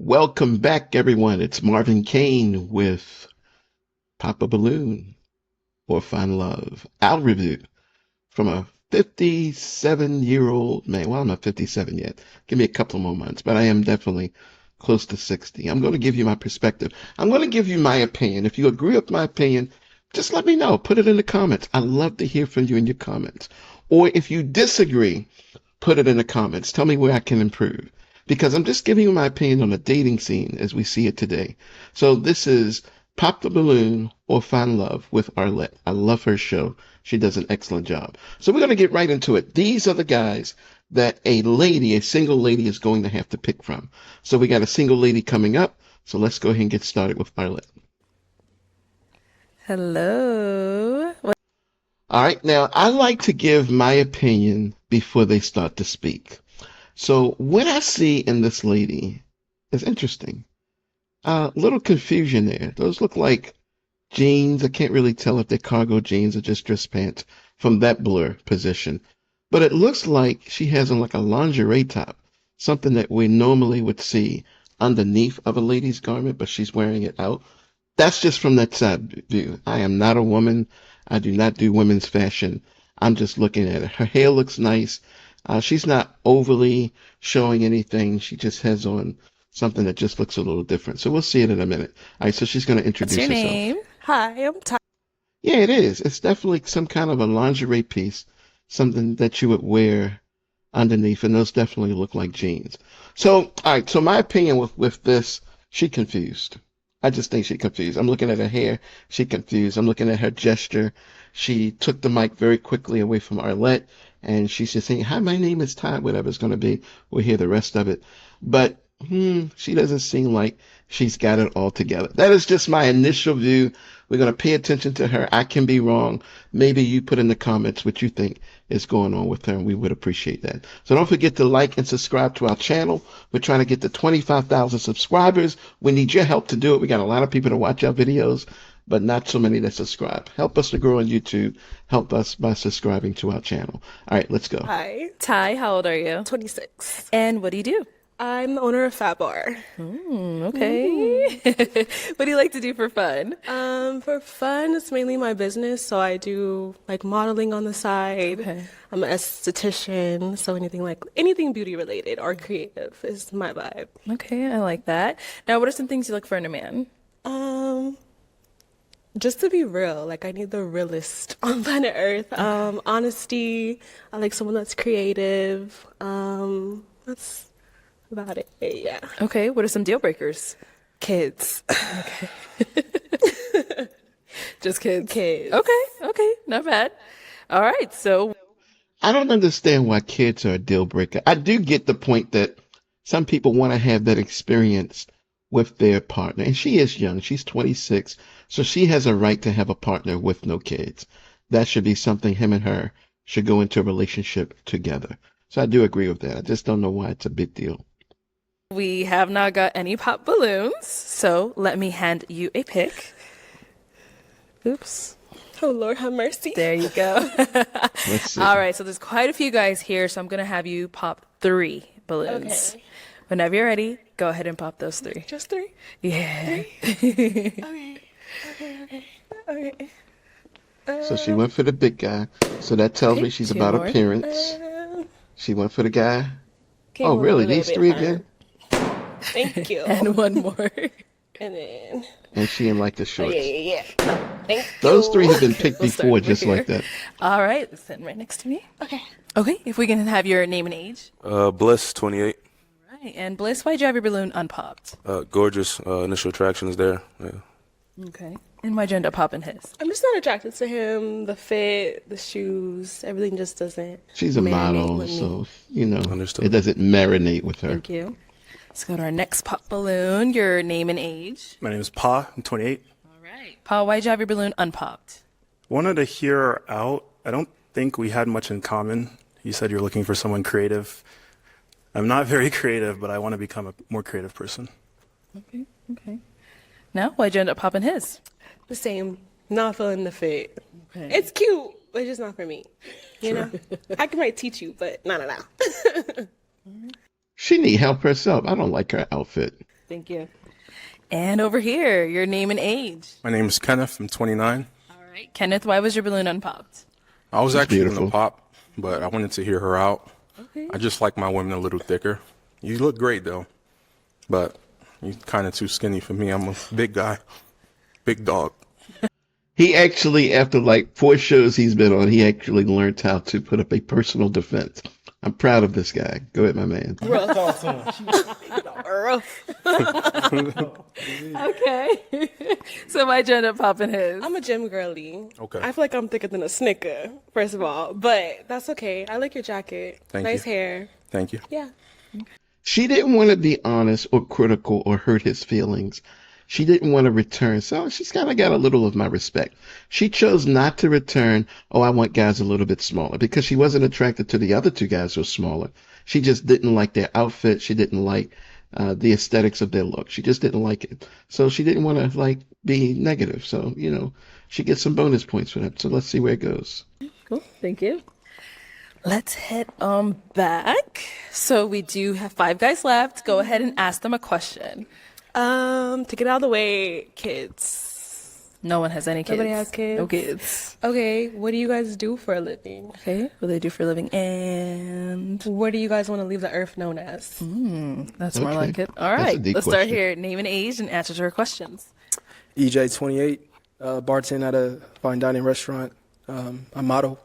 Welcome back, everyone. It's Marvin Kane with Pop a Balloon or Find Love. Our review from a 57-year-old man. Well, I'm not 57 yet. Give me a couple more months, but I am definitely close to 60. I'm going to give you my perspective. I'm going to give you my opinion. If you agree with my opinion, just let me know. Put it in the comments. I love to hear from you in your comments. Or if you disagree, put it in the comments. Tell me where I can improve. Because I'm just giving you my opinion on the dating scene as we see it today. So this is Pop the Balloon or Find Love with Arlette. I love her show. She does an excellent job. So we're going to get right into it. These are the guys that a single lady is going to have to pick from. So we got a single lady coming up. So let's go ahead and get started with Arlette. Hello. All right. Now, I like to give my opinion before they start to speak. So what I see in this lady is interesting. Little confusion there. Those look like jeans. I can't really tell if they're cargo jeans or just dress pants from that blur position. But it looks like she has on like a lingerie top, something that we normally would see underneath of a lady's garment, but she's wearing it out. That's just from that side view. I am not a woman. I do not do women's fashion. I'm just looking at it. Her hair looks nice. She's not overly showing anything. She just has on something that just looks a little different. So we'll see it in a minute. All right, so she's going to introduce What's your herself. name? Hi, I'm Ty. Yeah, it is. It's definitely some kind of a lingerie piece, something that you would wear underneath, and those definitely look like jeans. So, all right, so my opinion with this, she confused. I just think she confused. I'm looking at her hair. She confused. I'm looking at her gesture. She took the mic very quickly away from Arlette, and she's just saying, "Hi, my name is Ty," whatever it's going to be. We'll hear the rest of it. But she doesn't seem like she's got it all together. That is just my initial view. We're going to pay attention to her. I can be wrong. Maybe you put in the comments what you think is going on with her, and we would appreciate that. So don't forget to like and subscribe to our channel. We're trying to get to 25,000 subscribers. We need your help to do it. We got a lot of people to watch our videos, but not so many that subscribe. Help us to grow on YouTube. Help us by subscribing to our channel. All right, let's go. Hi, Ty, how old are you? 26. And what do you do? I'm the owner of Fat Bar. Okay. What do you like to do for fun? For fun, it's mainly my business, so I do like modeling on the side. Okay. I'm an esthetician, so anything beauty related or creative is my vibe. Okay, I like that. Now, what are some things you look for in a man? Just to be real, like I need the realest on planet Earth. Honesty. I like someone that's creative. That's about it. Yeah. Okay, what are some deal breakers? Kids. Okay. Just kids. Kids. Okay, not bad. All right, so I don't understand why kids are a deal breaker. I do get the point that some people want to have that experience with their partner. And she is young. She's 26. So she has a right to have a partner with no kids. That should be something him and her should go into a relationship together. So I do agree with that. I just don't know why it's a big deal. we have not got any pop balloons, so let me hand you a pick. Oops. Oh Lord, have mercy. There you go. Let's see. All right, so there's quite a few guys here, so I'm going to have you pop 3 balloons. Okay. Whenever you're ready, go ahead and pop those 3. Just 3? Yeah. Okay. So she went for the big guy. So that tells me she's 2 about more. appearance. She went for the guy. Came Oh, a really? little These bit 3 higher. again? Thank you. And 1 more. And then, And she in like the oh, shorts. yeah. Thank Those you. 3 have been picked We'll start before, over just here. like that. All right, sitting right next to me. Okay. Okay, if we can have your name and age. Bliss, 28. Right, and Bliss, why'd you have your balloon unpopped? Gorgeous. Initial attraction is there. Yeah. Okay. And why'd you end up popping his? I'm just not attracted to him. The fit, the shoes, everything just doesn't. She's a marinate model, with me. so, Understood. it doesn't marinate with her. Thank you. Let's go to our next pop balloon. Your name and age. My name is Pa. I'm 28. All right. Paul, why'd you have your balloon unpopped? Wanted to hear her out. I don't think we had much in common. You said you're looking for someone creative. I'm not very creative, but I want to become a more creative person. Okay. Now, why'd you end up popping his? The same. Not feeling the fit. Okay. It's cute, but it's just not for me. You know? I can might teach you, but no. She need help herself. I don't like her outfit. Thank you. And over here, your name and age. My name is Kenneth. I'm 29. All right. Kenneth, why was your balloon unpopped? I was That's actually beautiful. going to pop, but I wanted to hear her out. Okay. I just like my women a little thicker. You look great, though, but you're kind of too skinny for me. I'm a big guy, big dog. He actually, after like 4 shows he's been on, he actually learned how to put up a personal defense. I'm proud of this guy. Go ahead, my man. Okay. So why'd you end up popping his? I'm a gym girly. Okay. I feel like I'm thicker than a Snicker, first of all, but that's okay. I like your jacket. Thank nice you. hair. Thank you. Yeah. She didn't want to be honest or critical or hurt his feelings. She didn't want to return. So she's kind of got a little of my respect. She chose not to return, oh, I want guys a little bit smaller, because she wasn't attracted to the other 2 guys who were smaller. She just didn't like their outfit. She didn't like the aesthetics of their look. She just didn't like it. So she didn't want to like be negative. So, she gets some bonus points for that. So let's see where it goes. Cool. Thank you. Let's head on back. So we do have 5 guys left. Go ahead and ask them a question. To get out of the way, kids. No one has any kids. Nobody has kids? No kids. Okay, what do you guys do for a living? Okay. What do they do for a living? And What do you guys want to leave the earth known as? that's more Okay. like it. All That's a right. deep Let's start question. here. Name and age and answer to our questions. EJ, 28, bartend at a fine dining restaurant. I model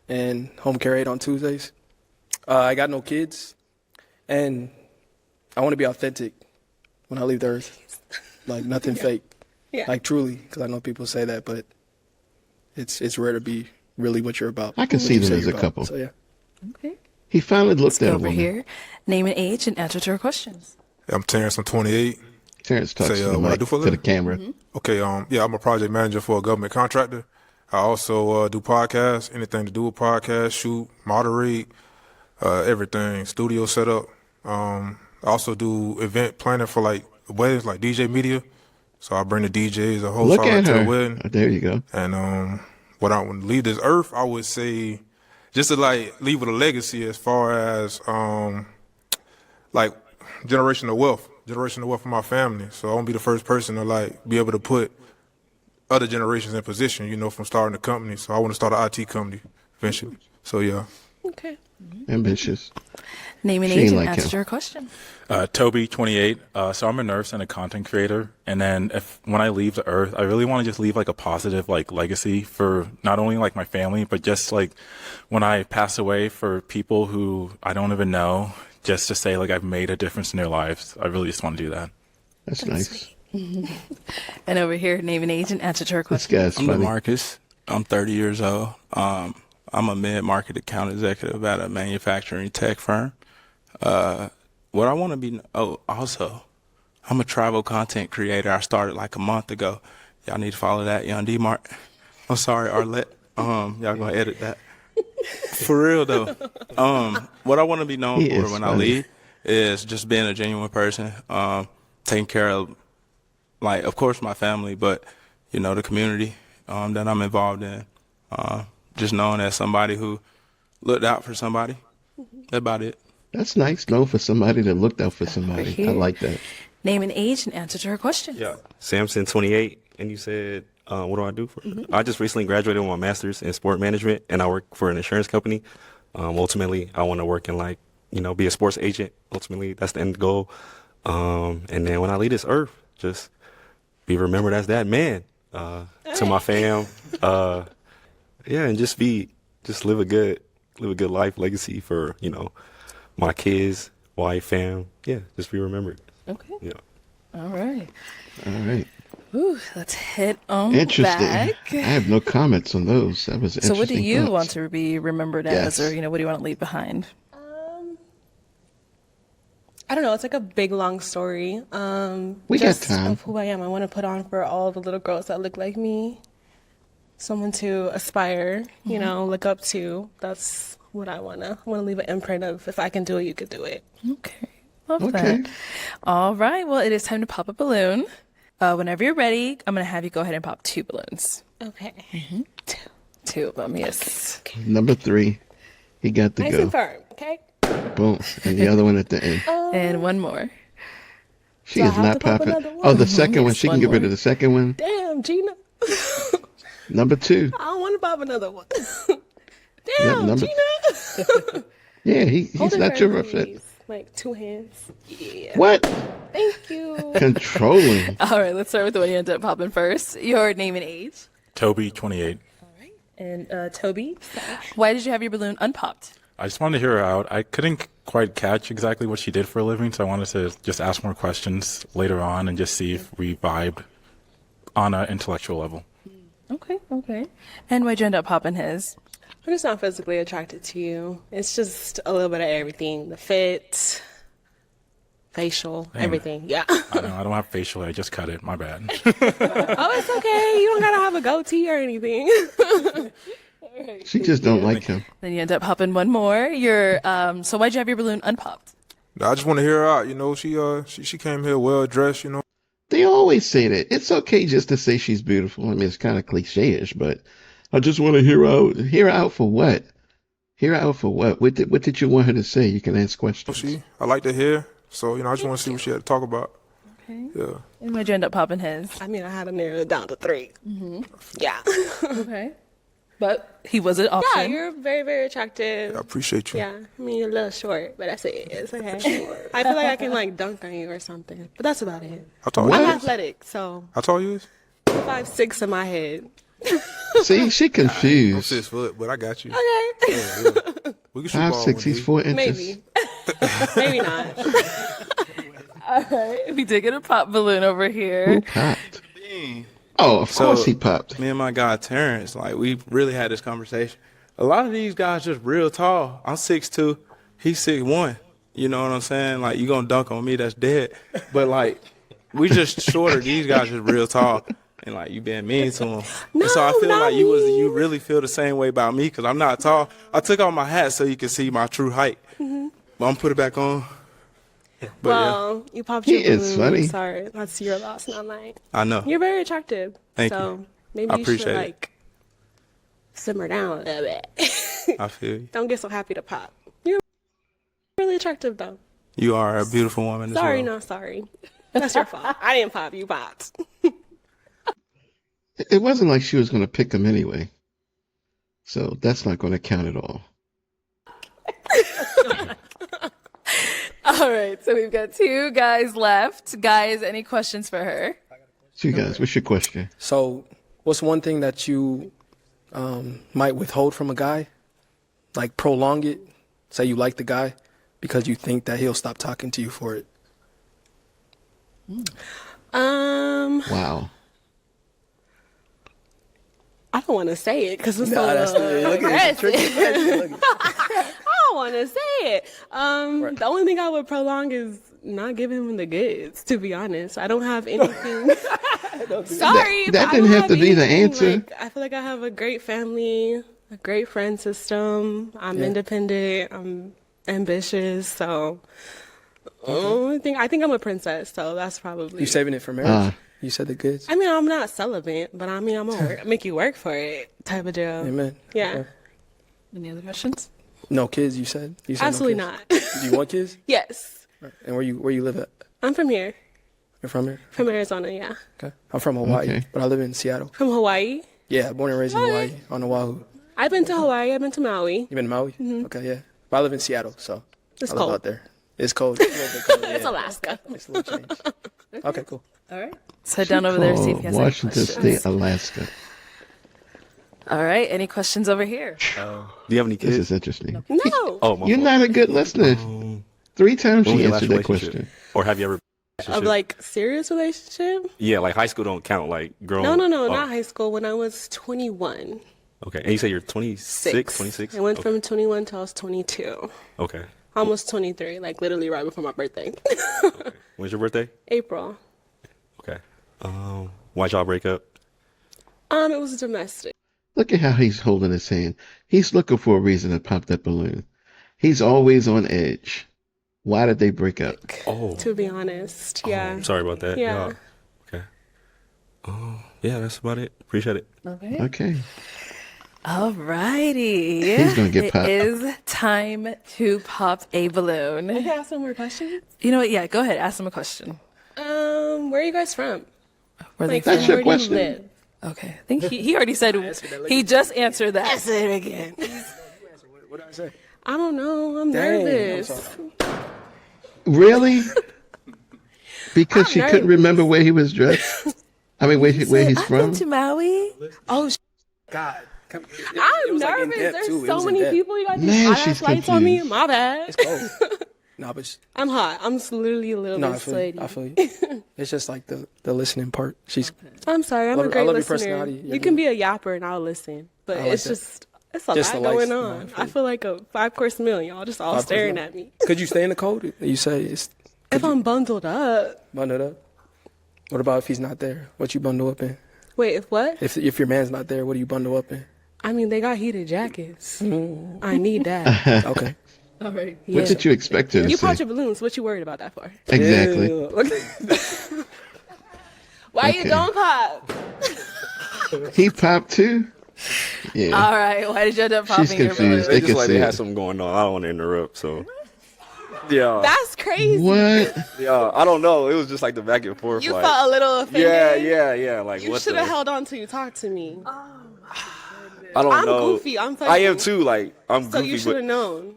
and home care aide on Tuesdays. I got no kids, and I want to be authentic when I leave the earth, like nothing fake, Yeah. like truly, because I know people say that, but it's rare to be really what you're about. I can what see you them say as you're a about. couple. So yeah. Okay. He finally Let's looked at go a over woman. here. Name and age and answer to our questions. I'm Terrence. I'm 28. Terrence talks Say, to the what I mic, do for a to the living? camera. Okay. Yeah, I'm a project manager for a government contractor. I also do podcasts, anything to do with podcasts, shoot, moderate, everything, studio setup. I also do event planning for like weddings, like DJ media. So I bring the DJs, a whole Look fire at to the her. wedding. Oh, there you go. And what I would leave this earth, I would say, just to like leave with a legacy as far as like generational wealth for my family. So I want to be the first person to like be able to put other generations in position, from starting a company. So I want to start an IT company eventually. So yeah. Okay. Ambitious. Name and She age ain't and like answer him. to our question. Toby, 28. So I'm a nurse and a content creator. And then when I leave the earth, I really want to just leave like a positive like legacy for not only like my family, but just like when I pass away, for people who I don't even know, just to say like I've made a difference in their lives. I really just want to do that. That's nice. And over here, name and age and answer to our This question. guy's I'm funny. DeMarcus. I'm 30 years old. I'm a mid-market account executive at a manufacturing tech firm. What I want to be, also, I'm a travel content creator. I started like a month ago. Y'all need to follow that, Young D-Mart. I'm sorry, Arlette. Y'all gonna edit that. For real though. What I want to be known He for is when I funny. leave is just being a genuine person, taking care of, like, of course, my family, but the community that I'm involved in. Just known as somebody who looked out for somebody. That's about it. That's nice. Known for somebody that looked out for somebody. I here. like that. Name and age and answer to our question. Yeah, Samson, 28, and you said, what do I do? I just recently graduated with my master's in sport management, and I work for an insurance company. Ultimately, I want to work in be a sports agent. Ultimately, that's the end goal. And then when I leave this earth, just be remembered as that man to my fam. Yeah, and just live a good life, legacy for my kids, wife, fam. Yeah, just be remembered. Okay. Yeah. All right. All right. Ooh, let's head on Interesting. back. I have no comments on those. That was So interesting. what do you thoughts. want to be remembered as, Yes. or what do you want to leave behind? I don't know. It's like a big, long story. We got just time. Of who I am. I want to put on for all the little girls that look like me. Someone to aspire, look up to. That's what I want to. I want to leave an imprint of, if I can do it, you could do it. Okay. Love Okay. that. All right. Well, it is time to pop a balloon. Whenever you're ready, I'm going to have you go ahead and pop 2 balloons. Okay. 2 of them, yes. Number 3. He got to Nice go. and firm. Okay. Boom. And the other one at the end. And one more. She Do I is have to not pop popping. another one? Oh, the second one. Yes, She can one get rid more. of the second one. Damn, Gina. Number 2. I don't want to pop another one. Yep, Damn, number. Gina. Yeah, Hold he's it not for your me, rough fit. please. Like 2 hands. Yeah. What? Thank you. Controlling. All right, let's start with the one you ended up popping first. Your name and age. Toby, 28. And Toby, why did you have your balloon unpopped? I just wanted to hear her out. I couldn't quite catch exactly what she did for a living, so I wanted to just ask more questions later on and just see if we vibed on an intellectual level. Okay. And why'd you end up popping his? I'm just not physically attracted to you. It's just a little bit of everything. The fit, facial, Dang. everything. Yeah. I know I don't have facial hair. I just cut it. My bad. Oh, it's okay. You don't gotta have a goatee or anything. She just don't like him. Then you end up popping one more. So why'd you have your balloon unpopped? I just want to hear her out. You know, she came here well dressed. You know. They always say that. It's okay just to say she's beautiful. I mean, it's kind of cliche-ish, but I just want to hear her out. Hear her out for what? Hear her out for what? What did you want her to say? You can ask questions. I like to hear. So, you know, I just want to see what she had to talk about. Okay. Yeah. And why'd you end up popping his? I mean, I had to narrow it down to 3. Yeah. Okay. But he was an Yeah, option. you're very, very attractive. I appreciate you. Yeah, I mean, you're a little short, but that's it. It's okay. I feel like I can like dunk on you or something, but that's about it. How tall I'm you is? athletic, so How tall you is? 5'6" in my head. See, she I'm confused. 6 foot, but I got you. Okay. Yeah. We can shoot ball 5'6", one he's day. 4 inches. Maybe. Maybe not. All right. We did get a pop balloon over Who here. popped? Oh, of course he popped. Me and my guy Terrence, like we really had this conversation. A lot of these guys just real tall. I'm 6'2", he's 6'1". You know what I'm saying? Like you gonna dunk on me, that's dead. But like we just shorter. These guys just real tall, and like you being mean to them. No, and so I feel not like you mean. really feel the same way about me because I'm not tall. I took off my hat so you can see my true height. But I'm gonna put it back on. But Well, you popped He your is balloon. funny. Sorry, that's your loss, not mine. I know. You're very attractive. Thank so you. maybe I you should appreciate it. like simmer down a little bit. I feel you. Don't get so happy to pop. You're really attractive though. You are a beautiful woman. Sorry, as well. not sorry. That's your fault. I didn't pop. You popped. It wasn't like she was going to pick him anyway. So that's not going to count at all. All right. So we've got 2 guys left. Guys, any questions for her? So you guys, what's your question? So, what's one thing that you might withhold from a guy? Like prolong it. Say you like the guy because you think that he'll stop talking to you for it. Wow. I don't want to say it because it's Nah, that's look at this, tricky question. Look at- I don't want to say it. The only thing I would prolong is not giving him the goods. To be honest, I don't have anything. Sorry, That but I didn't don't have to be the anything. answer. Like, I feel like I have a great family, a great friend system. I'm independent. I'm ambitious. So, only thing I think I'm a princess. So that's probably. You saving it for marriage? You said the goods. I mean, I'm not celibate, but I mean, I'm gonna make you work for it. Type of deal. Amen. Yeah. Okay. Any other questions? No kids. You said. You said Absolutely no not. kids. Do you want kids? Yes. Right. And where you live at? I'm from here. You're from here? From Arizona, yeah. Okay. I'm from Hawaii, Okay. but I live in Seattle. From Hawaii. Yeah, born and raised in Hawaii on Oahu. I've been to Hawaii. I've been to Maui. You been to Maui? Okay, yeah. But I live in Seattle, so It's I live cold. out there. It's cold. It's a little bit cold. It's yeah. Alaska. It's a little change. Okay, cool. All right. Let's head down over there and see if he has any Washington questions. State, Alaska. All right. Any questions over here? Do you have any This kids? is interesting. No. Oh, my You're fault. not a good listener. 3 times When was she your last answered that relationship? question. Or have you ever? Of like serious relationship? Yeah, like high school don't count. Like growing. No, Oh, not high school. When I was 21. Okay, and you say you're 26, 26. I went Okay. from 21 till I was 22. Okay. Almost 23, like literally right before my birthday. When's your birthday? April. Okay. Why'd y'all break up? It was domestic. Look at how he's holding his hand. He's looking for a reason to pop that balloon. He's always on edge. Why did they break up? Oh, To be honest, yeah. I'm sorry about that. Yeah. y'all. Okay. Yeah, that's about it. Appreciate it. Okay. Okay. All righty. He's gonna get popped. It is time to pop a balloon. Can I ask one more question? You know what? Yeah, go ahead. Ask him a question. Where are you guys from? Where they Like, That's from? your where do you question. live? Okay, I think he already said he just answered that. Say it again. What did I say? I don't know. I'm Dang, I'm nervous. sorry. Really? Because I'm she couldn't nervous. remember where he was dressed? I mean, where he's I've from? been to Maui. Oh, God. It I'm was, like, in nervous. depth, There's too. It so was in many depth. people. You got these Man, hot she's ass lights on me. confused. My bad. It's cold. No, but I'm hot. I'm literally a little no, bit I feel sweaty. you. I feel you. It's just like the listening part. She's I'm sorry. I'm I a great love your listener. personality. You're You can good. be a yapper and I'll listen. But I like it's that. just, it's a Just lot the lights, going no, on. I feel I feel like a 5-course meal. Y'all just all 5 staring course at me. Could you stay in the cold? You say it's If I'm bundled up. bundled up. What about if he's not there? What you bundle up in? Wait, if what? If your man's not there, what do you bundle up in? I mean, they got heated jackets. I need that. Okay. All right. What did you expect her to You say? popped your balloons. What you worried about that for? Exactly. Yeah. Why Okay. you don't pop? He popped too? Yeah. All right. Why did you end up popping She's your confused. balloon? They They just can like see they it. had something going on. I don't want to interrupt, so yeah, That's crazy. What? yeah. I don't know. It was just like the back and forth. You like, felt a little offended. yeah. Like You what should the? have held on till you talked to me. I don't I'm know. goofy. I'm I am funny. too. Like I'm So goofy, you should but have known.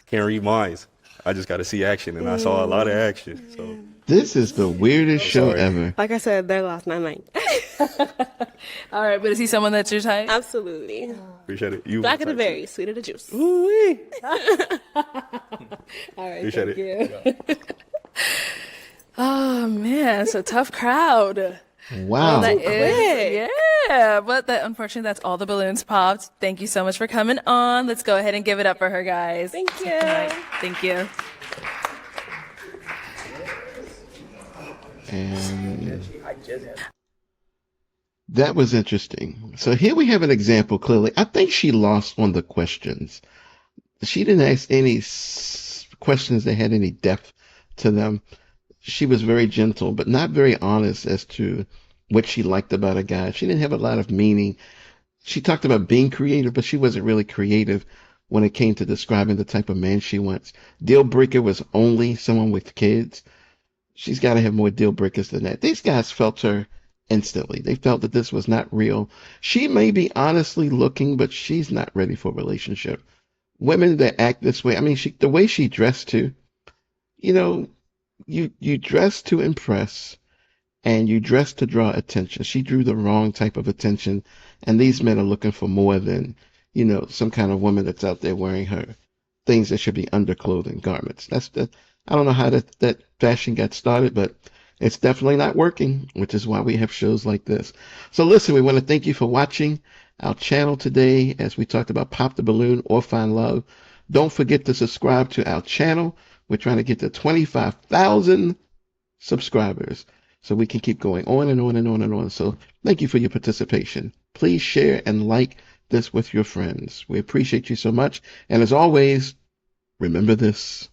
can't read minds. I just got to see action, and I saw a lot of action. So This is the weirdest show Sorry. ever. Like I said, they're last night. All right, but is he someone that's your type? Absolutely. appreciate it. You Black of the type berry, sweet of the juice. All right. Appreciate thank you. Oh man, it's a tough crowd. Wow. That is, yeah, but unfortunately, that's all the balloons popped. Thank you so much for coming on. Let's go ahead and give it up for her, guys. Thank you. All right, thank you. And that was interesting. So here we have an example clearly. I think she lost on the questions. She didn't ask any questions that had any depth to them. She was very gentle, but not very honest as to what she liked about a guy. She didn't have a lot of meaning. She talked about being creative, but she wasn't really creative when it came to describing the type of man she wants. Deal breaker was only someone with kids. She's got to have more deal breakers than that. These guys felt her instantly. They felt that this was not real. She may be honestly looking, but she's not ready for a relationship. Women that act this way, I mean, the way she dressed too, you know, you dress to impress and you dress to draw attention. She drew the wrong type of attention, and these men are looking for more than, you know, some kind of woman that's out there wearing her things that should be underclothing, garments. I don't know how that fashion got started, but it's definitely not working, which is why we have shows like this. So listen, we want to thank you for watching our channel today as we talked about Pop the Balloon or Find Love. Don't forget to subscribe to our channel. We're trying to get to 25,000 subscribers so we can keep going on and on and on and on. So thank you for your participation. Please share and like this with your friends. We appreciate you so much. And as always, remember this.